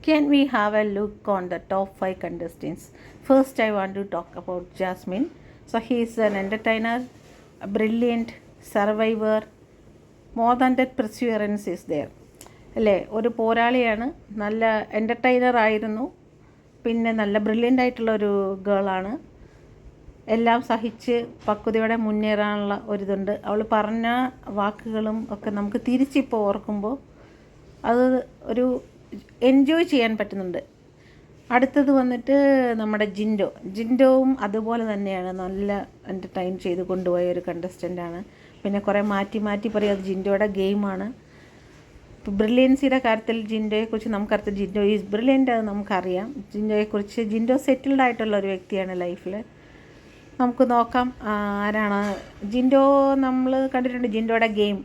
Can we have a look on the top 5 contestants? First, I want to talk about Jasmine. So, he is an entertainer, a brilliant survivor. More than that, perseverance is there. അല്ലേ, ഒരു പോരാളിയാണ്, നല്ല entertainer ആയിരുന്നു, പിന്നെ നല്ല brilliant ആയിട്ടുള്ളൊരു ഗേളാണ്. എല്ലാം സഹിച്ച് പക്വതയോടെ മുന്നേറാനുള്ള ഒരിതുണ്ട്. അവൾ പറഞ്ഞ വാക്കുകളും ഒക്കെ നമുക്ക് തിരിച്ചിപ്പോൾ ഓർക്കുമ്പോൾ അത് ഒരു എൻജോയ് ചെയ്യാൻ പറ്റുന്നുണ്ട്. അടുത്തത് വന്നിട്ട് നമ്മുടെ ജിൻഡോവും അതുപോലെ തന്നെയാണ്, നല്ല എൻ്റർടൈൻ ചെയ്ത് കൊണ്ടുപോയ ഒരു കണ്ടസ്റ്റൻ്റാണ്. പിന്നെ കുറേ മാറ്റി മാറ്റി പറയും, അത് ജിൻഡോയുടെ ഗെയിമാണ്. ഇപ്പോൾ ബ്രില്യൻസിയുടെ കാര്യത്തിൽ ജിൻഡോയെക്കുറിച്ച് നമുക്കറിയാം, ജിൻഡോ ഈസ് ബ്രില്യൻ്റ്, അത് നമുക്കറിയാം. ജിൻഡോ സെറ്റിൽഡ് ആയിട്ടുള്ള ഒരു വ്യക്തിയാണ് ലൈഫിൽ. നമുക്ക് നോക്കാം ആരാണ് ജിൻഡോ. നമ്മൾ കണ്ടിട്ടുണ്ട് ജിൻഡോയുടെ ഗെയിം,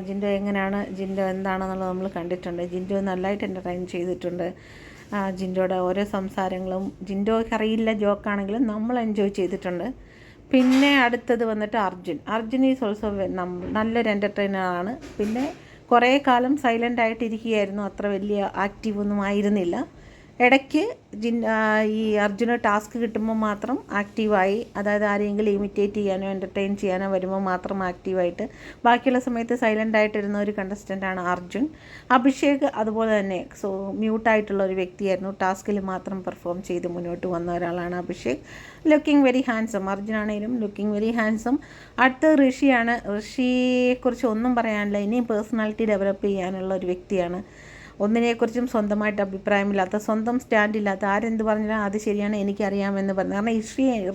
ജിൻഡോ എങ്ങനെയാണ്, ജിൻഡോ എന്താണെന്നുള്ളത് നമ്മൾ കണ്ടിട്ടുണ്ട്. ജിൻഡോ നല്ലതായിട്ട് എൻ്റർടൈൻ ചെയ്തിട്ടുണ്ട്. ജിൻഡോയുടെ ഓരോ സംസാരങ്ങളും ജിൻഡോയ്ക്ക് അറിയില്ല ജോക്കാണെങ്കിലും നമ്മൾ എൻജോയ് ചെയ്തിട്ടുണ്ട്. പിന്നെ അടുത്തത് വന്നിട്ട് അർജുൻ ഈസ് ഓൾസോ നല്ലൊരു എൻ്റർടൈനറാണ്. പിന്നെ കുറേ കാലം സൈലൻ്റ് ആയിട്ടിരിക്കുകയായിരുന്നു, അത്ര വലിയ ആക്റ്റീവൊന്നും ആയിരുന്നില്ല. ഇടയ്ക്ക് ഈ അർജുന ടാസ്ക് കിട്ടുമ്പോൾ മാത്രം ആക്റ്റീവായി, അതായത് ആരെങ്കിലും ഇമിറ്റേറ്റ് ചെയ്യാനോ എൻ്റർടൈൻ ചെയ്യാനോ വരുമ്പോൾ മാത്രം ആക്റ്റീവായിട്ട്, ബാക്കിയുള്ള സമയത്ത് സൈലൻ്റ് ആയിട്ടിരുന്ന ഒരു കണ്ടസ്റ്റൻ്റാണ് അർജുൻ. അഭിഷേക് അതുപോലെ തന്നെ മ്യൂട്ടായിട്ടുള്ള ഒരു വ്യക്തിയായിരുന്നു, ടാസ്കിൽ മാത്രം പെർഫോം ചെയ്ത് മുന്നോട്ട് വന്ന ഒരാളാണ് അഭിഷേക്. ലുക്കിംഗ് വെരി ഹാൻസം, അർജുനാണെങ്കിലും ലുക്കിംഗ് വെരി ഹാൻസം. അടുത്ത ഋഷിയാണ്. ഋഷിയെക്കുറിച്ച് ഒന്നും പറയാനില്ല, ഇനിയും പേഴ്സണാലിറ്റി ഡെവലപ്പ് ചെയ്യാനുള്ള ഒരു വ്യക്തിയാണ്. ഒന്നിനെക്കുറിച്ചും സ്വന്തമായിട്ട് അഭിപ്രായമില്ലാത്ത, സ്വന്തം സ്റ്റാൻഡില്ലാത്ത, ആരെന്ത് പറഞ്ഞാലും അത് ശരിയാണ് എനിക്കറിയാമെന്ന് പറഞ്ഞു. കാരണം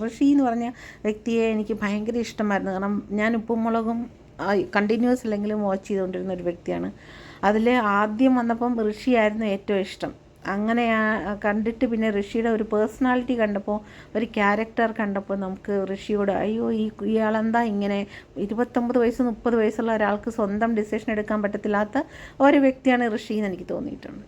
ഋഷി എന്ന് പറഞ്ഞ വ്യക്തിയെ എനിക്ക് ഭയങ്കര ഇഷ്ടമായിരുന്നു. കാരണം ഞാൻ ഉപ്പും മുളകും കണ്ടിന്യൂസ് അല്ലെങ്കിലും വാച്ച് ചെയ്തുകൊണ്ടിരുന്ന ഒരു വ്യക്തിയാണ്. അതിൽ ആദ്യം വന്നപ്പം ഋഷിയായിരുന്നു ഏറ്റവും ഇഷ്ടം. അങ്ങനെ കണ്ടിട്ട് പിന്നെ ഋഷിയുടെ ഒരു പേഴ്സണാലിറ്റി കണ്ടപ്പോൾ, ഒരു ക്യാരക്ടർ കണ്ടപ്പോൾ നമുക്ക് ഋഷിയോട് അയ്യോ ഇയാളെന്താ ഇങ്ങനെ 29 വയസ്സ് 30 വയസ്സുള്ള ഒരാൾക്ക് സ്വന്തം ഡിസിഷൻ എടുക്കാൻ പറ്റത്തില്ലാത്ത ഒരു വ്യക്തിയാണ് ഋഷി എന്ന് എനിക്ക് തോന്നിയിട്ടുണ്ട്.